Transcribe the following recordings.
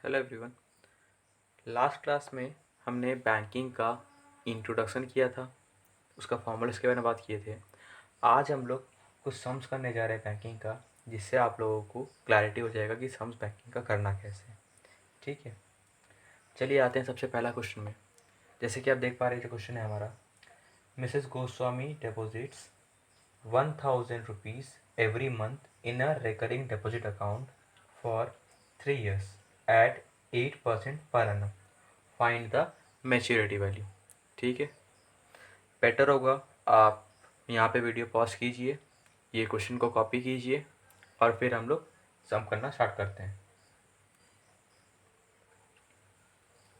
Hello everyone. Last class में हमने banking का इंट्रोडक्शन किया था, उसका फॉर्मूलाज के बारे में बात किए थे। आज हम लोग कुछ सम्स करने जा रहे हैं बैंकिंग का, जिससे आप लोगों को क्लैरिटी हो जाएगा कि सम्स बैंकिंग का करना कैसे है। ठीक है, चलिए आते हैं सबसे पहला क्वेश्चन में। जैसे कि आप देख पा रहे हैं, जो क्वेश्चन है हमारा, Mrs Goswami deposits 1000 rupees every month in a recurring deposit account for 3 years at 8% per annum. Find the maturity value. ठीक है, बेटर होगा आप यहाँ पे वीडियो पॉज कीजिए, ये क्वेश्चन को कॉपी कीजिए और फिर हम लोग सम करना स्टार्ट करते हैं।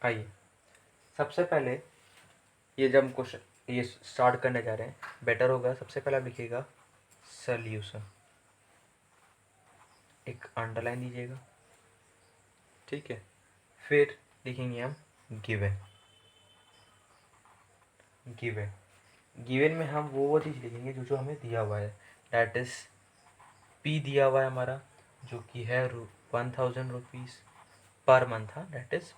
आइए, सबसे पहले ये जब हम क्वेश्चन ये स्टार्ट करने जा रहे हैं, बेटर होगा सबसे पहले आप लिखिएगा सॉल्यूशन, एक अंडरलाइन दीजिएगा। ठीक है, फिर लिखेंगे हम गिवन। गिवन गिवन में हम वो चीज़ लिखेंगे जो जो हमें दिया हुआ है, डैट इज़ पी दिया हुआ है हमारा, जो कि है 1000 रुपीज़ पर मंथ था, डैट इज़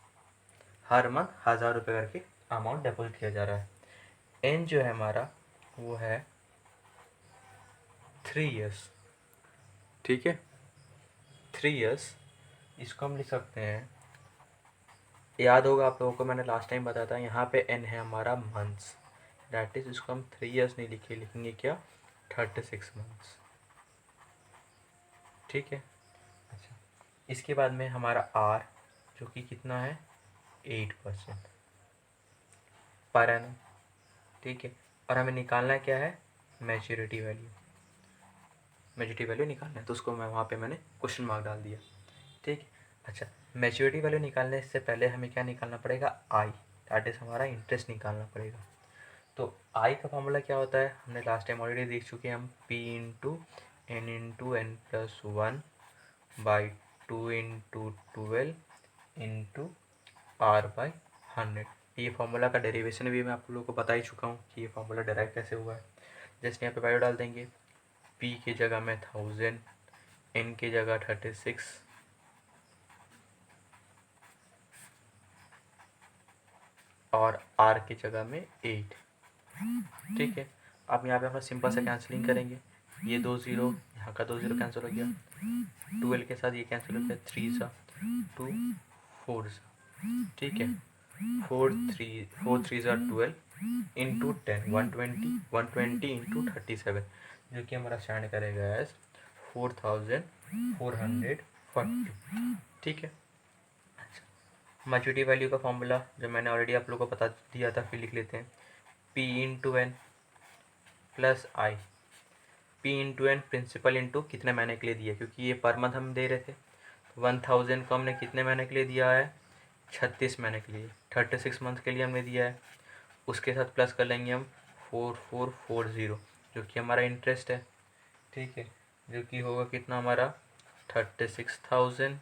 हर मंथ 1000 रुपये करके अमाउंट डिपॉजिट किया जा रहा है। एन जो है हमारा वो है 3 इयर्स। ठीक है, 3 इयर्स, इसको हम लिख सकते हैं, याद होगा आप लोगों को, मैंने लास्ट टाइम बताया था, यहाँ पे एन है हमारा मंथ्स, डैट इज़ इसको हम 3 इयर्स नहीं लिखेंगे क्या, 36 मंथ्स। ठीक है, अच्छा, इसके बाद में हमारा आर जो कि कितना है 8% पर एनम। ठीक है, और हमें निकालना क्या है, मैच्योरिटी वैल्यू। मैच्योरिटी वैल्यू निकालना है, तो उसको मैं वहाँ पे मैंने क्वेश्चन मार्क डाल दिया। ठीक है, अच्छा, मैच्योरिटी वैल्यू निकालने से पहले हमें क्या निकालना पड़ेगा, आई, दैट इज़ हमारा इंटरेस्ट निकालना पड़ेगा। तो आई का फॉर्मूला क्या होता है, हमने लास्ट टाइम ऑलरेडी देख चुके हैं हम, P into N plus 1 by 2 into 12 into r by 100। ये फार्मूला का डेरिवेशन भी मैं आप लोगों को बता ही चुका हूँ कि ये फार्मूला डेराइव कैसे हुआ है। जैसे यहाँ पे वैल्यू डाल देंगे, पी की जगह में 1000, एन की जगह 36 और आर की जगह में 8। ठीक है, अब यहाँ पे हम सिंपल से कैंसिलिंग करेंगे, ये 2 0, यहाँ का 2 0 कैंसिल हो गया, 12 के साथ ये कैंसिल हो गया, 3 सा 2 4 सा। ठीक है, 4 3 ज़ा 12 इंटू 10 120 इंटू 37, जो कि हमारा स्टैंड करेगा एज 4440। ठीक है, अच्छा, मैच्योरिटी वैल्यू का फॉर्मूला जो मैंने ऑलरेडी आप लोगों को बता दिया था, फिर लिख लेते हैं, P into N plus I. P into N principal into कितने महीने के लिए दिया, क्योंकि ये पर मंथ हम दे रहे थे, 1000 को हमने कितने महीने के लिए दिया है, 36 महीने के लिए, 36 मंथ के लिए हमने दिया है। उसके साथ प्लस कर लेंगे हम 4440, जो कि हमारा इंटरेस्ट है। ठीक है, जो कि होगा कितना हमारा 36,000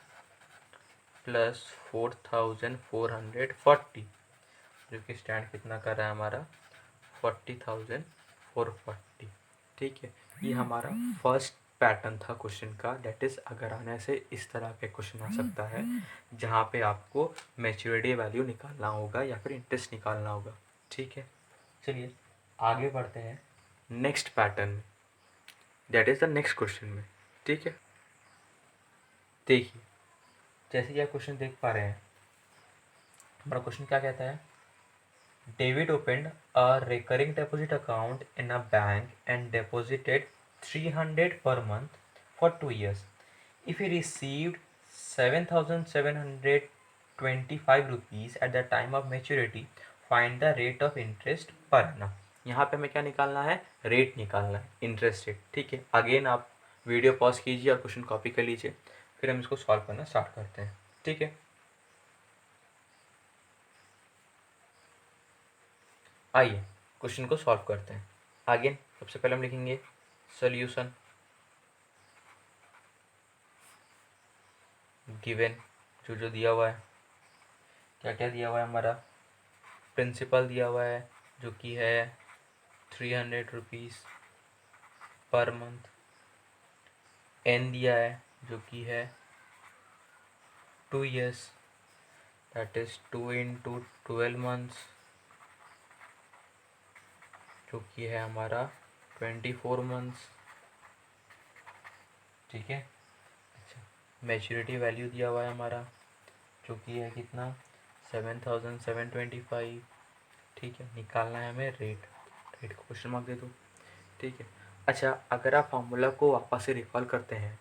प्लस 4440, जो कि स्टैंड कितना कर रहा है हमारा 40,440। ठीक है, ये हमारा फर्स्ट पैटर्न था क्वेश्चन का, डेट इज़ अगर आने से इस तरह के क्वेश्चन आ सकता है, जहाँ पे आपको मैच्योरिटी वैल्यू निकालना होगा या फिर इंटरेस्ट निकालना होगा। ठीक है, चलिए आगे बढ़ते हैं नेक्स्ट पैटर्न में, that is the next question में। ठीक है, देखिए जैसे कि आप क्वेश्चन देख पा रहे हैं, हमारा क्वेश्चन क्या कहता है, David opened a recurring deposit account in a bank and deposited 300 per month for 2 years. If he received 7,725 rupees at the time of maturity, find the rate of interest per annum. यहाँ पे हमें क्या निकालना है, rate निकालना है, interest rate. ठीक है, अगेन आप वीडियो पॉज कीजिए और क्वेश्चन कॉपी कर लीजिए, फिर हम इसको सॉल्व करना स्टार्ट करते हैं। ठीक है, आइए क्वेश्चन को सॉल्व करते हैं। आगे सबसे पहले हम लिखेंगे सॉल्यूशन, गिवन जो जो दिया हुआ है, क्या क्या दिया हुआ है हमारा, प्रिंसिपल दिया हुआ है जो कि है 300 रुपीज़ पर मंथ, एन दिया है जो कि है 2 years, that is 2 into 12 months, जो कि है हमारा 24 मंथ्स। ठीक है। अच्छा, मैच्योरिटी वैल्यू दिया हुआ है हमारा, जो कि है कितना 7725। ठीक है, निकालना है हमें रेट। रेट को क्वेश्चन मार्क दे दो। ठीक है। अच्छा, अगर आप फार्मूला को वापस से रिकॉल करते हैं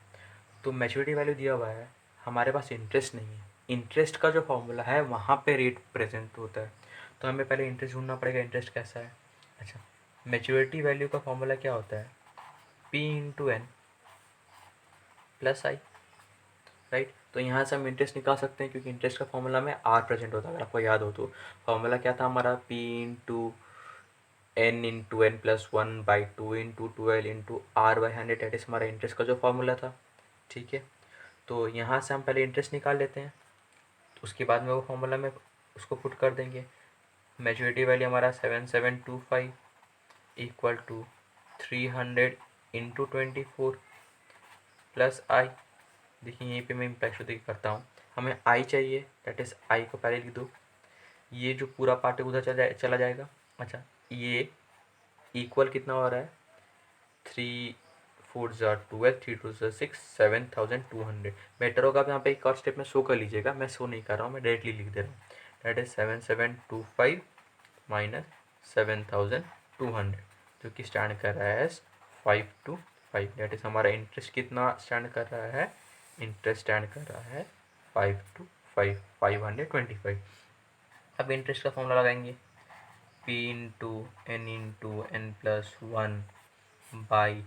तो मैच्योरिटी वैल्यू दिया हुआ है, हमारे पास इंटरेस्ट नहीं है। इंटरेस्ट का जो फार्मूला है वहाँ पे रेट प्रेजेंट होता है, तो हमें पहले इंटरेस्ट ढूंढना पड़ेगा, इंटरेस्ट कैसा है। अच्छा, मैच्योरिटी वैल्यू का फार्मूला क्या होता है, P इंटू एन प्लस आई, राइट। तो यहाँ से हम इंटरेस्ट निकाल सकते हैं, क्योंकि इंटरेस्ट का फॉर्मूला में आर प्रेजेंट होता है। अगर आपको याद हो तो फॉर्मूला क्या था हमारा, P into N plus 1/2 into 12 into r by 100, that is हमारा इंटरेस्ट का जो फॉर्मूला था। ठीक है, तो यहाँ से हम पहले इंटरेस्ट निकाल लेते हैं, तो उसके बाद में वो फॉर्मूला में उसको पुट कर देंगे। मैच्योरिटी वैल्यू हमारा 7725 इक्वल टू 300 इंटू 24 प्लस आई। देखिए यहीं पे मैं इम्पैक्ट देखिए करता हूँ, हमें आई चाहिए, डेट इज़ आई को पहले लिख दो, ये जो पूरा पार्ट है उधर चला जाएगा। अच्छा, ये इक्वल कितना हो रहा है, 3 4 12, 3 2 6, 7200। बेटर होगा आप यहाँ पे एक और स्टेप में शो कर लीजिएगा, मैं शो नहीं कर रहा हूँ, मैं डायरेक्टली लिख दे रहा हूँ। डेट इज 7725 माइनस 7200, जो कि स्टैंड कर रहा है 525। डेट इज हमारा इंटरेस्ट कितना स्टैंड कर रहा है, इंटरेस्ट स्टैंड कर रहा है 525। अब इंटरेस्ट का फॉर्मूला लगाएंगे, P into N plus 1 by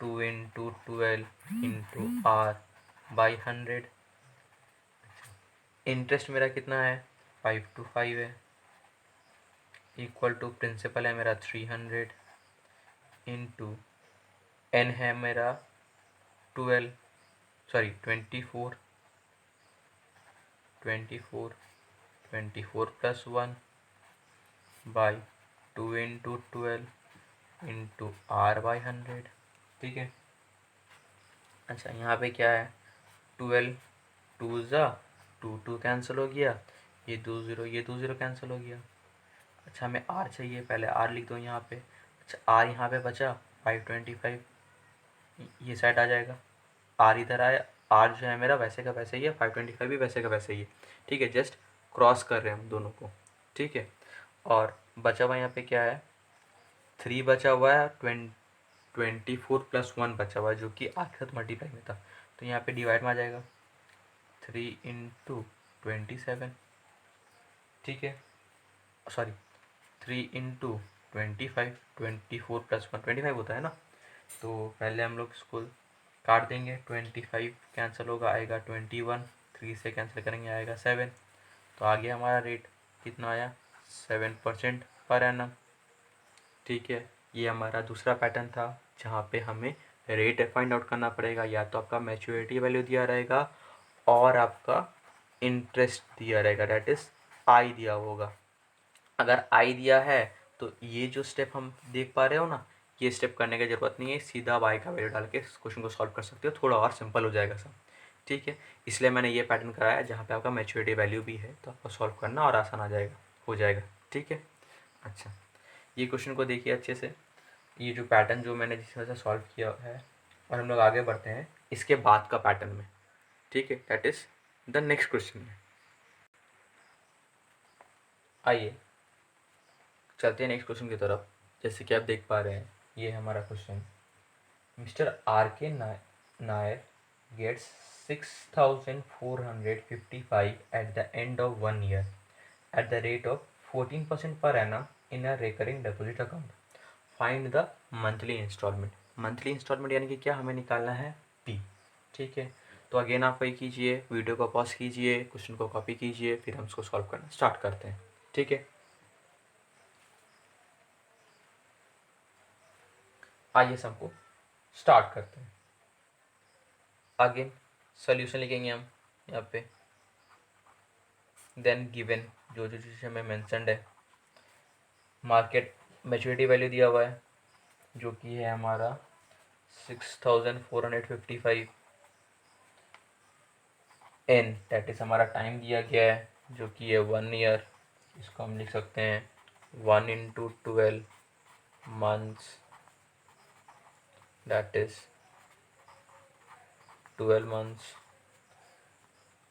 2 into 12 into r by 100। Interest मेरा कितना है 525 है, इक्वल टू प्रिंसिपल है मेरा 300 इंटू एन है मेरा 12 sorry 24 plus 1 by 2 into 12 into r by 100। ठीक है। अच्छा, यहाँ पे क्या है, 12 2 ज़ा 2 कैंसिल हो गया, ये 2 ज़ीरो कैंसिल हो गया। अच्छा, हमें आर चाहिए, पहले आर लिख दो यहाँ पे। अच्छा, आर यहाँ पे बचा 525, ये साइड आ जाएगा, आर इधर आया, आर जो है मेरा वैसे का वैसे ही है, 525 भी वैसे का वैसे ही है। ठीक है, जस्ट क्रॉस कर रहे हैं हम दोनों को। ठीक है, और बचा हुआ यहाँ पे क्या है, 3 बचा हुआ है, 24 प्लस 1 बचा हुआ है, जो कि आर के साथ मल्टीप्लाई में था, तो यहाँ पे डिवाइड में आ जाएगा 3 इंटू 27। ठीक है, सॉरी 3 इंटू 25, 24 प्लस 1 25 होता है ना, तो पहले हम लोग इसको काट देंगे, 25 कैंसिल होगा, आएगा 21, 3 से कैंसिल करेंगे आएगा 7। तो आगे हमारा रेट कितना आया, 7% पर एनम। ठीक है, ये हमारा दूसरा पैटर्न था, जहाँ पे हमें रेट फाइंड आउट करना पड़ेगा, या तो आपका मैच्योरिटी वैल्यू दिया रहेगा और आपका इंटरेस्ट दिया रहेगा, डेट इज़ आई दिया होगा। अगर आई दिया है तो ये जो स्टेप हम देख पा रहे हो ना, ये स्टेप करने की ज़रूरत नहीं है, सीधा आप आई का वैल्यू डाल के इस क्वेश्चन को सॉल्व कर सकते हो, थोड़ा और सिंपल हो जाएगा सब। ठीक है, इसलिए मैंने ये पैटर्न कराया जहाँ पे आपका मैच्योरिटी वैल्यू भी है, तो आपको सॉल्व करना और आसान आ जाएगा, हो जाएगा। ठीक है। अच्छा, ये क्वेश्चन को देखिए अच्छे से, ये जो पैटर्न जो मैंने जिस वजह से सॉल्व किया है, और हम लोग आगे बढ़ते हैं इसके बाद का पैटर्न में। ठीक है, that is the next question में। आइए चलते हैं नेक्स्ट क्वेश्चन की तरफ। जैसे कि आप देख पा रहे हैं, ये है हमारा question. Mister R K Nair gets 6455 at the end of 1 year at the rate of 14% per annum in a recurring deposit account. Find the monthly installment. Monthly instalment यानी कि क्या, हमें निकालना है पी। ठीक है, तो अगेन आप वही कीजिए, वीडियो को पॉज कीजिए, क्वेश्चन को कॉपी कीजिए, फिर हम इसको सॉल्व करना स्टार्ट करते हैं। ठीक है, आइए सबको स्टार्ट करते हैं। अगेन सोल्यूशन लिखेंगे हम यहाँ पे, देन गिवन जो जो चीज़ हमें मैंसनड है, मार्केट मैच्योरिटी वैल्यू दिया हुआ है जो कि है हमारा 6455 एन, दैट इज हमारा टाइम दिया गया है जो कि है 1 ईयर, इसको हम लिख सकते हैं 1 into 12 months, that is 12 months.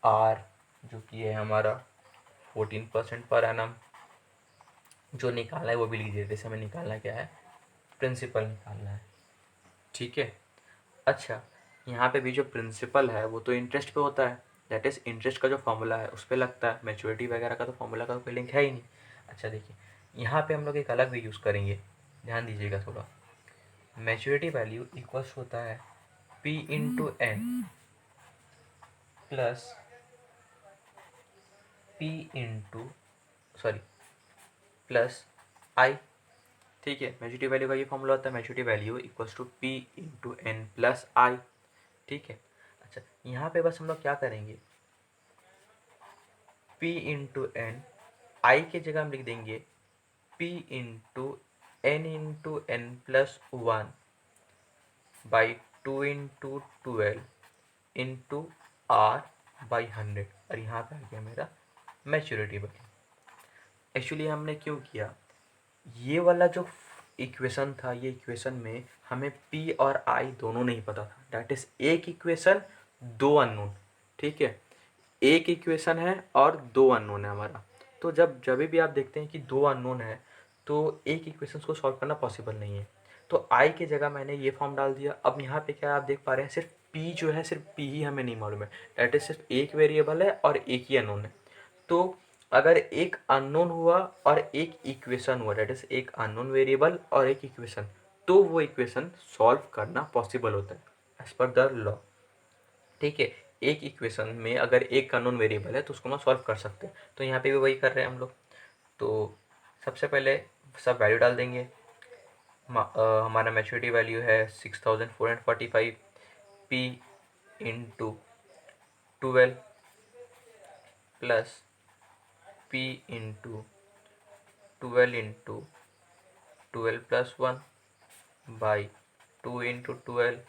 R जो कि है हमारा 14% पर एनम, जो निकालना है वो भी लिख दीजिए। जैसे हमें निकालना क्या है, प्रिंसिपल निकालना है, ठीक है। अच्छा, यहाँ पे भी जो प्रिंसिपल है वो तो इंटरेस्ट पे होता है, दैट इज़ इंटरेस्ट का जो फॉर्मूला है उस पर लगता है, मैच्योरिटी वगैरह का तो फॉर्मूला का कोई लिंक है ही नहीं। अच्छा देखिए, यहाँ पे हम लोग एक अलग भी यूज़ करेंगे, ध्यान दीजिएगा थोड़ा। मैच्योरिटी वैल्यू इक्वल्स होता है P into N plus P into sorry plus I, ठीक है। मैच्योरिटी वैल्यू का ये फॉर्मूला होता है, maturity value equals to P into N plus I, ठीक है। अच्छा, यहाँ पे बस हम लोग क्या करेंगे, P इंटू एन, आई की जगह हम लिख देंगे P into N plus 1 by 2 into 12 into r by 100, और यहाँ पे आ गया मेरा मैच्योरिटी वैल्यू। एक्चुअली हमने क्यों किया, ये वाला जो इक्वेशन था, ये इक्वेशन में हमें P और I दोनों नहीं पता था, डैट इज एक इक्वेशन दो अननोन, ठीक है। एक इक्वेशन है और दो अननोन है हमारा। तो जब भी आप देखते हैं कि दो अननोन है तो एक इक्वेशन को सॉल्व करना पॉसिबल नहीं है। तो आई की जगह मैंने ये फॉर्म डाल दिया। अब यहाँ पे क्या आप देख पा रहे हैं, सिर्फ पी जो है, सिर्फ पी ही हमें नहीं मालूम है, डैट इज सिर्फ एक वेरिएबल है और एक ही अननोन है। तो अगर एक अननोन हुआ और एक इक्वेशन हुआ, डैट इज एक अननोन वेरिएबल और एक इक्वेशन, तो वो इक्वेशन सॉल्व करना पॉसिबल होता है एज पर द लॉ, ठीक है। एक इक्वेशन में अगर एक अननोन वेरिएबल है तो उसको हम सॉल्व कर सकते हैं। तो यहाँ पे भी वही कर रहे हैं हम लोग। तो सबसे पहले सब वैल्यू डाल देंगे। हमारा मैच्योरिटी वैल्यू है 6445, P into 12 plus P into 12 plus 1 by 2 into 12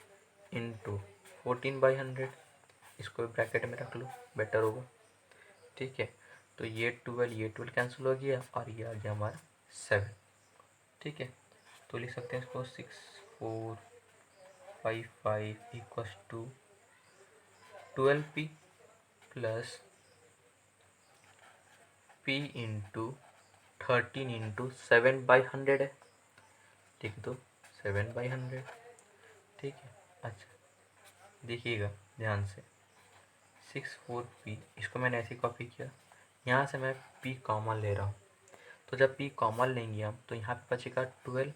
into 14/100, इसको ब्रैकेट में रख लो, बेटर होगा, ठीक है। तो ये 12 कैंसिल हो गया और ये आ गया हमारा 7, ठीक है। तो लिख सकते हैं इसको 6455 equals to 12P plus P into 13 into 7/100 है, ठीक है। तो 7/100, ठीक है। अच्छा देखिएगा ध्यान से, 64P, इसको मैंने ऐसे कॉपी किया, यहाँ से मैं P कॉमन ले रहा हूँ। तो जब P कॉमन लेंगे हम तो यहाँ पे बचेगा 12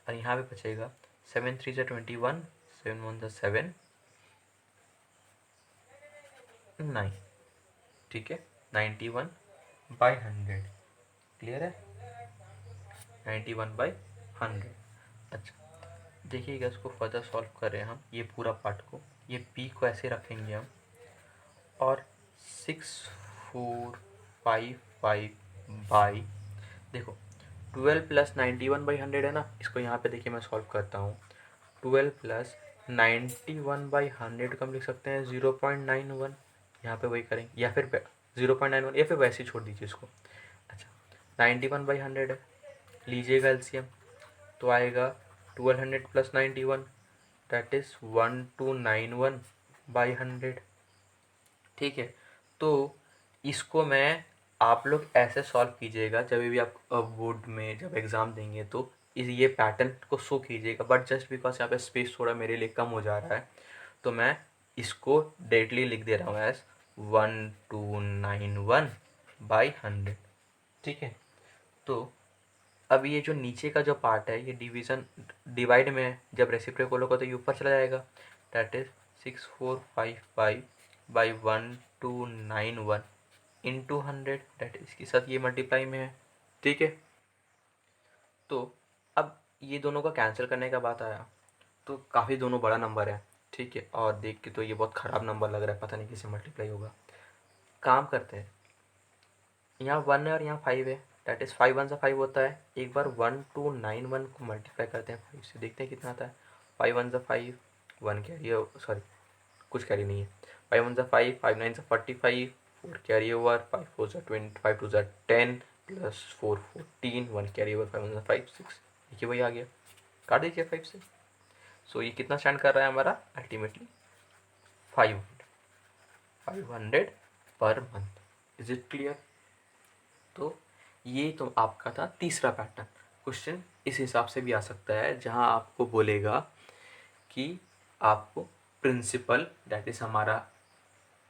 और यहाँ पे बचेगा 7 3 21, 7 1 7, 9, ठीक है। 91/100, क्लियर है, 91/100। अच्छा देखिएगा, इसको फर्दर सॉल्व कर रहे हैं हम, ये पूरा पार्ट को, ये P को ऐसे रखेंगे हम और 6455 बाई, देखो 12 प्लस 91/100 है ना, इसको यहाँ पे देखिए मैं सॉल्व करता हूँ। 12 प्लस 91/100 को हम लिख सकते हैं 0.91, यहाँ पे वही करेंगे, या फिर 0.91, या फिर वैसे ही छोड़ दीजिए इसको। अच्छा 91/100 है, लीजिएगा एलसीएम, तो आएगा 1200 प्लस 91, दैट इज़ 1291/100, ठीक है। तो इसको मैं, आप लोग ऐसे सॉल्व कीजिएगा जब भी आप बोर्ड में जब एग्ज़ाम देंगे तो ये पैटर्न को शो कीजिएगा, बट जस्ट बिकॉज यहाँ पे स्पेस थोड़ा मेरे लिए कम हो जा रहा है तो मैं इसको डायरेक्टली लिख दे रहा हूँ एज 1291/100, ठीक है। तो अब ये जो नीचे का जो पार्ट है, ये डिवीज़न डिवाइड में है, जब रेसिप्रोकल होगा तो ये ऊपर चला जाएगा, दैट इज 6455/1291 इंटू 100, दैट इसके साथ ये मल्टीप्लाई में है, ठीक है। तो अब ये दोनों का कैंसिल करने का बात आया तो काफ़ी दोनों बड़ा नंबर है, ठीक है, और देख के तो ये बहुत ख़राब नंबर लग रहा है, पता नहीं किससे मल्टीप्लाई होगा। काम करते हैं, यहाँ 1 है और यहाँ 5 है, दैट इज़ 5 1 से 5 होता है। एक बार 1291 को मल्टीप्लाई करते हैं 5 से, देखते हैं कितना आता है। 5 1 से 5, 1 कैरी है, सॉरी कुछ कैरी नहीं है। 5 1 से 5, 5 9 से 45, 4 carry over, 5 4 20, 5 2 10 plus 4 14, 1 carry over, 5 1 5 6। देखिए वही आ गया, काट दीजिए 5 से। सो ये कितना स्टैंड कर रहा है हमारा ultimately 500 per month. Is it clear? तो ये तो आपका था तीसरा पैटर्न। क्वेश्चन इस हिसाब से भी आ सकता है जहां आपको बोलेगा कि आपको प्रिंसिपल दैट इज हमारा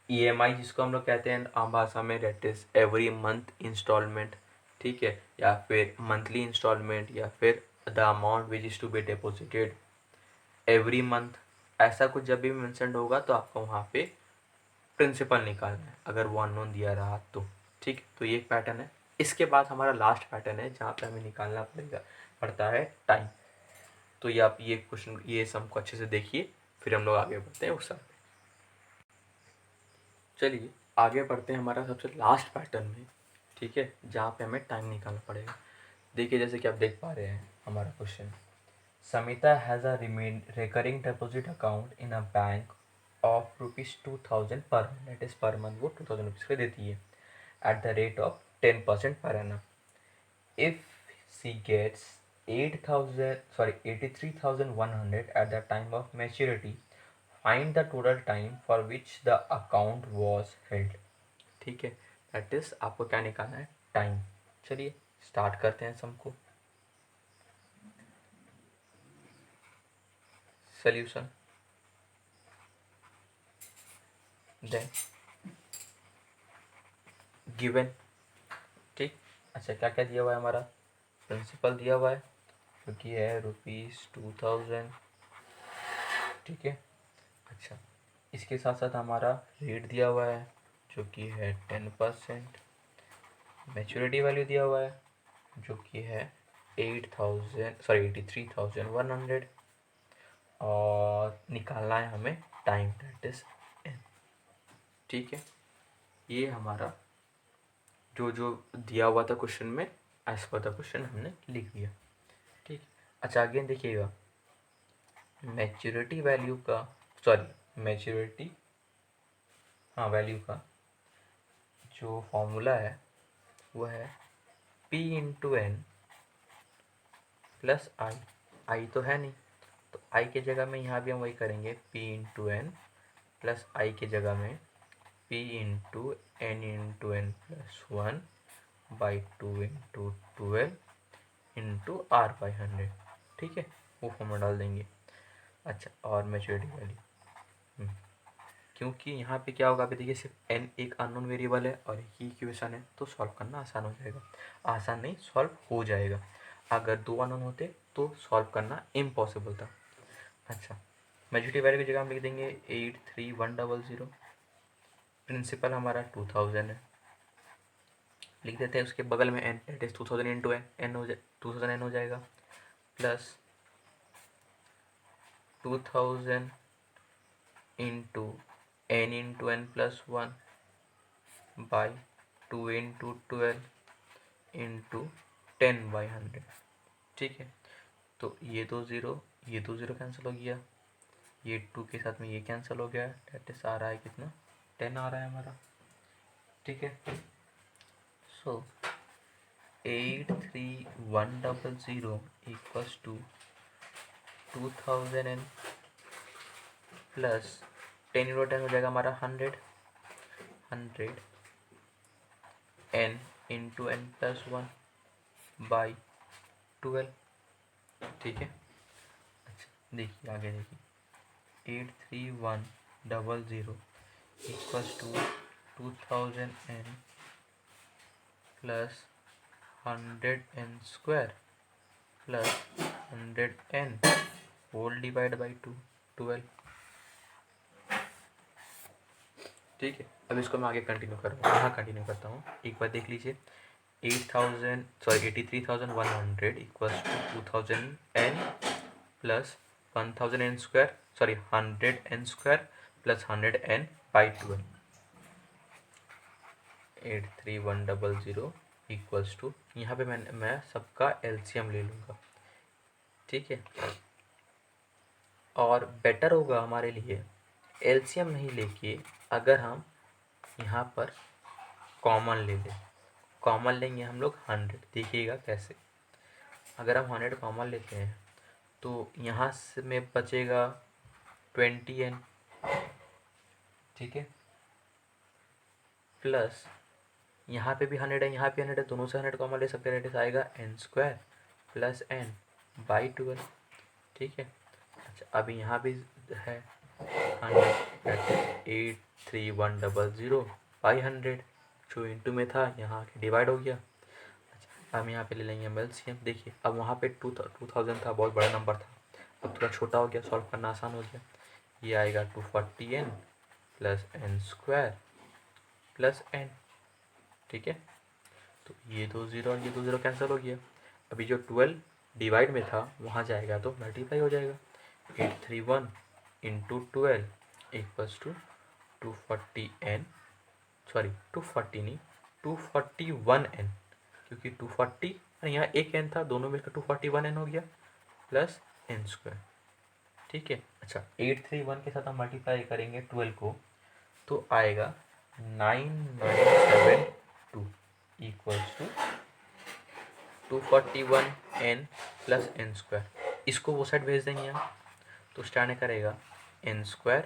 ईएमआई जिसको हम लोग कहते हैं आम भाषा में, that is every month instalment, ठीक है, या फिर मंथली इंस्टॉलमेंट, या फिर the amount which is to be deposited every month, ऐसा कुछ जब भी मेंशन होगा तो आपको वहाँ पे प्रिंसिपल निकालना है अगर वो अननोन दिया रहा तो। ठीक, तो ये एक पैटर्न है। इसके बाद हमारा लास्ट पैटर्न है जहाँ पे हमें निकालना पड़ता है टाइम। तो ये आप ये क्वेश्चन ये सम को अच्छे से देखिए, फिर हम लोग आगे बढ़ते हैं उस सम पे। चलिए आगे बढ़ते हैं हमारा सबसे लास्ट पैटर्न में, ठीक है, जहाँ पे हमें टाइम निकालना पड़ेगा। देखिए जैसे कि आप देख पा रहे हैं हमारा question, Samita has a recurring deposit account in a bank of ₹2000 per month, that is per month वो 2000 रुपीज़ का देती है at the rate of 10% per annum. If she gets 83,100 at the time of maturity, find the total time for which the account was held. ठीक है, that is आपको क्या निकालना है टाइम। चलिए स्टार्ट करते हैं सम को। सॉल्यूशन देन गिवन, ठीक। अच्छा क्या क्या दिया हुआ है हमारा, प्रिंसिपल दिया हुआ है जो कि है ₹2000, ठीक है। अच्छा इसके साथ साथ हमारा रेट दिया हुआ है जो कि है 10%, मैच्योरिटी वैल्यू दिया हुआ है जो कि है 83,100, और निकालना है हमें टाइम दैट इज n, ठीक है। ये हमारा जो जो दिया हुआ था क्वेश्चन में एज पर द क्वेश्चन हमने लिख दिया, ठीक। अच्छा अगेन देखिएगा, मैच्योरिटी वैल्यू का मैच्योरिटी वैल्यू का जो फॉर्मूला है वो है P इंटू एन प्लस आई। आई तो है नहीं, तो आई के जगह में यहाँ भी हम वही करेंगे, P into N plus I के जगह में P into N plus 1 by 2 into 12 into r by 100, ठीक है, वो फॉर्मूला डाल देंगे। अच्छा और मैच्योरिटी वैल्यू, क्योंकि यहाँ पे क्या होगा, अभी देखिए सिर्फ n एक अननोन वेरिएबल है और एक ही इक्वेशन है, तो सॉल्व करना आसान हो जाएगा। आसान नहीं, सॉल्व हो जाएगा। अगर 2 अननोन होते तो सॉल्व करना इम्पॉसिबल था। अच्छा मैच्योरिटी वैल्यू की जगह हम लिख देंगे 83,100, प्रिंसिपल हमारा 2000 है, लिख देते हैं। उसके बगल में n that is 2000 into n हो जाए 2000 n हो जाएगा, plus 2000 into n plus 1 by 2 into 12 into 10/100, ठीक है। तो ये 2 ज़ीरो कैंसिल हो गया, ये 2 के साथ में ये कैंसिल हो गया, डेट इज आ रहा है कितना 10 आ रहा है हमारा, ठीक है। So 83,100 equals to 2000 n plus 10 into 10 हो जाएगा हमारा 100 n into n plus 1 by 12, ठीक है। अच्छा देखिए आगे देखिए, 83,100 equals to 2000 n plus 100 n square plus 100 n whole divide by 12, ठीक है। अब इसको मैं आगे कंटिन्यू करूँगा, यहाँ कंटिन्यू करता हूँ। एक बार देख लीजिए, 83,100 equals to 2000 n plus 1000 n square 100 n square plus 100 n by 12, 83,100 equals to, यहाँ पे मैं सबका एलसीएम ले लूँगा, ठीक है। और बेटर होगा हमारे लिए एलसीएम नहीं लेके अगर हम यहाँ पर कॉमन ले लें। कॉमन लेंगे हम लोग 100। देखिएगा कैसे। अगर हम 100 कॉमन लेते हैं तो यहाँ से में बचेगा 20n, ठीक है, प्लस यहाँ पे भी 100 है, यहाँ पे 100 है, दोनों से 100 कॉमन ले सकते हैं। रेडियस आएगा n² प्लस n बाई 12, ठीक है। अच्छा, अभी यहाँ भी है 100, 83100 बाई 100, जो इंटू में था यहाँ के डिवाइड हो गया। अच्छा, हम यहाँ पे ले लेंगे एलसीएम। देखिए अब वहाँ पे 2000 था, बहुत बड़ा नंबर था, अब थोड़ा छोटा हो गया, सॉल्व करना आसान हो गया। ये आएगा 240n plus n² plus n, ठीक है। तो ये 2 0 और ये 2 0 कैंसिल हो गया। अभी जो 12 डिवाइड में था वहाँ जाएगा तो मल्टीप्लाई हो जाएगा। 831 into 12 equals to 240n, sorry 240 नहीं 241n, क्योंकि 240 और यहाँ एक n था, दोनों मिलकर 241n हो गया प्लस n², ठीक है। अच्छा, 831 के साथ हम मल्टीप्लाई करेंगे 12 को तो आएगा 9972 equals to 241n plus n²। इसको वो साइड भेज देंगे हम, तो स्टैंड करेगा n²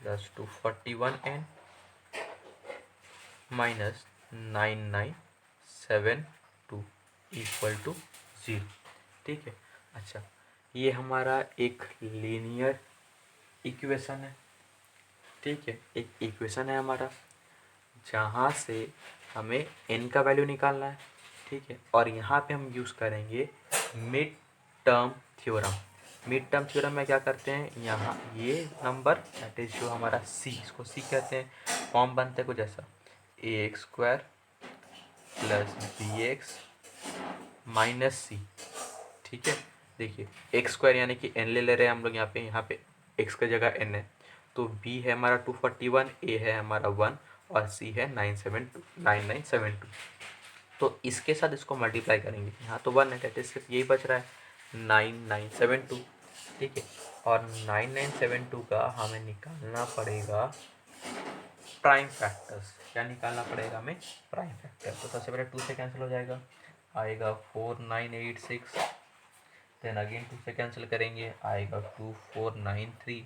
plus 241n minus 9972 equal to 0, ठीक है। अच्छा, ये हमारा एक लीनियर इक्वेशन है, ठीक है, एक इक्वेशन है हमारा, जहाँ से हमें n का वैल्यू निकालना है, ठीक है। और यहाँ पे हम यूज़ करेंगे mid term theorem. Mid term theorem में क्या करते हैं, यहाँ ये नंबर दैट इज जो हमारा c, इसको c कहते हैं, फॉर्म बनते हैं कुछ ऐसा ax² plus bx minus c, ठीक है। देखिए x² यानी कि n ले रहे हैं हम लोग, यहाँ पे x की जगह n है, तो b है हमारा 241, a है हमारा 1 और c है 9972। तो इसके साथ इसको मल्टीप्लाई करेंगे, यहाँ तो 1 है, डेट इज सिर्फ यही बच रहा है 9972, ठीक है। और 9972 का हमें निकालना पड़ेगा प्राइम फैक्टर्स। क्या निकालना पड़ेगा हमें? Prime factor. तो सबसे पहले 2 से कैंसिल हो जाएगा, आएगा 4986, देन अगेन 2 से कैंसिल करेंगे आएगा 2493,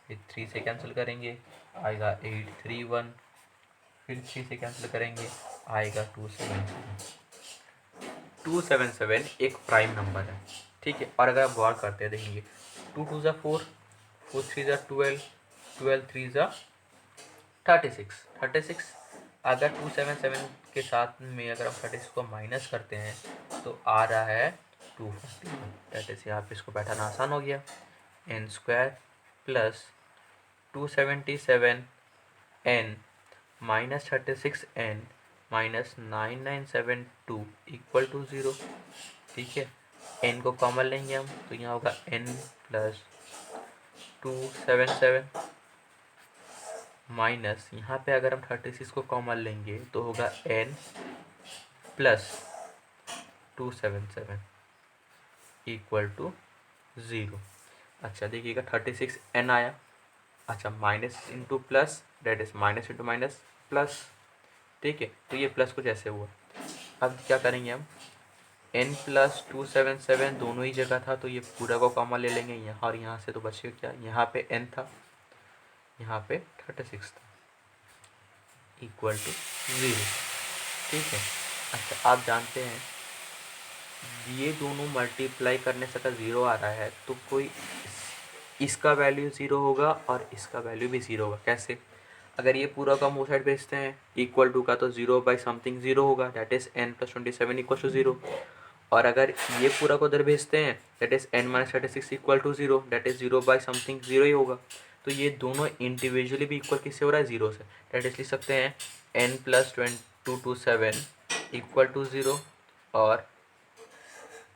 फिर 3 से कैंसिल करेंगे आएगा 831, फिर 3 से कैंसिल करेंगे आएगा 277। 277 एक प्राइम नंबर है, ठीक है। और अगर आप गौर करते हैं देखेंगे 2 2 ज़ा 4, 4 3 ज़ा 12, 12 3 ज़ा 36। अगर 277 के साथ में अगर हम 36 को माइनस करते हैं तो आ रहा है 241, दैट इज यहाँ पे इसको बैठाना आसान हो गया। n² plus 277n minus 36n minus 9972 equal to 0, ठीक है। n को कॉमन लेंगे हम तो यहाँ होगा n प्लस 277 माइनस यहाँ पे अगर हम 36 को कॉमन लेंगे तो होगा n प्लस 277 इक्वल टू 0। अच्छा देखिएगा 36n आया, अच्छा minus into plus, that is minus into minus plus, ठीक है। तो ये प्लस कुछ ऐसे हुआ। अब क्या करेंगे हम, n प्लस 277 दोनों ही जगह था तो ये पूरा को कॉमन ले लेंगे यहाँ और यहाँ से, तो बचेगा क्या, यहाँ पे n था, यहाँ पे 36 था, इक्वल टू 0, ठीक है। अच्छा आप जानते हैं ये दोनों मल्टीप्लाई करने से अगर 0 आ रहा है तो कोई इसका वैल्यू 0 होगा और इसका वैल्यू भी 0 होगा। कैसे? अगर ये पूरा का हम साइड भेजते हैं इक्वल टू का तो 0 बाई समथिंग 0 होगा, that is n plus 27 equal to 0। और अगर ये पूरा को उधर भेजते हैं that is n minus 36 equal to 0, that is 0 by something 0 ही होगा। तो ये दोनों इंडिविजुअली भी इक्वल किससे हो रहा है? 0 से। दैट इज लिख सकते हैं n प्लस 227 इक्वल टू 0 और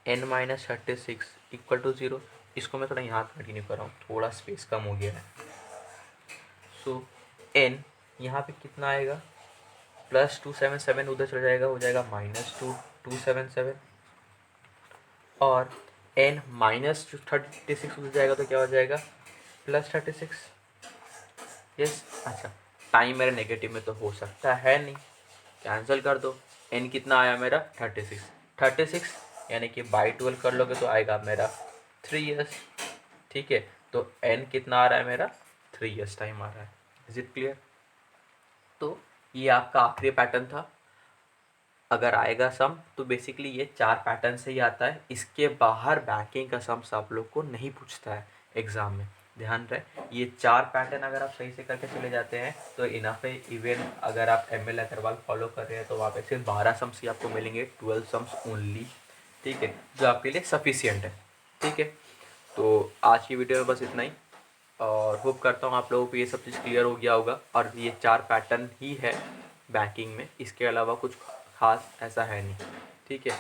n माइनस 36 इक्वल टू 0। इसको मैं थोड़ा यहाँ कंटिन्यू कर रहा हूँ, थोड़ा स्पेस कम हो गया है। सो n यहाँ पे कितना आएगा, प्लस 277 उधर चला जाएगा, हो जाएगा माइनस 277 और n माइनस 36 उधर जाएगा तो क्या हो जाएगा, प्लस 36। यस। अच्छा टाइम मेरे नेगेटिव में तो हो सकता है नहीं, कैंसिल कर दो। n कितना आया मेरा 36, 36 यानी कि बाई 12 कर लोगे तो आएगा मेरा 3 years। ठीक है, तो n कितना आ रहा है मेरा 3 years टाइम आ रहा है। Is it clear? तो ये आपका आखिरी पैटर्न था। अगर आएगा सम तो बेसिकली ये 4 पैटर्न से ही आता है, इसके बाहर बैंकिंग का सम्स आप लोग को नहीं पूछता है एग्ज़ाम में, ध्यान रहे। ये 4 पैटर्न अगर आप सही से करके चले जाते हैं तो इनफ है। इवन अगर आप ML अग्रवाल फॉलो कर रहे हैं तो वहाँ पे सिर्फ 12 सम्स ही आपको मिलेंगे, 12 सम्स ओनली। ठीक है, जो आपके लिए सफिशियंट है। ठीक है, तो आज की वीडियो में बस इतना ही, और होप करता हूँ आप लोगों को ये सब चीज़ क्लियर हो गया होगा। और ये 4 पैटर्न ही है बैंकिंग में, इसके अलावा कुछ खास ऐसा है नहीं। ठीक है,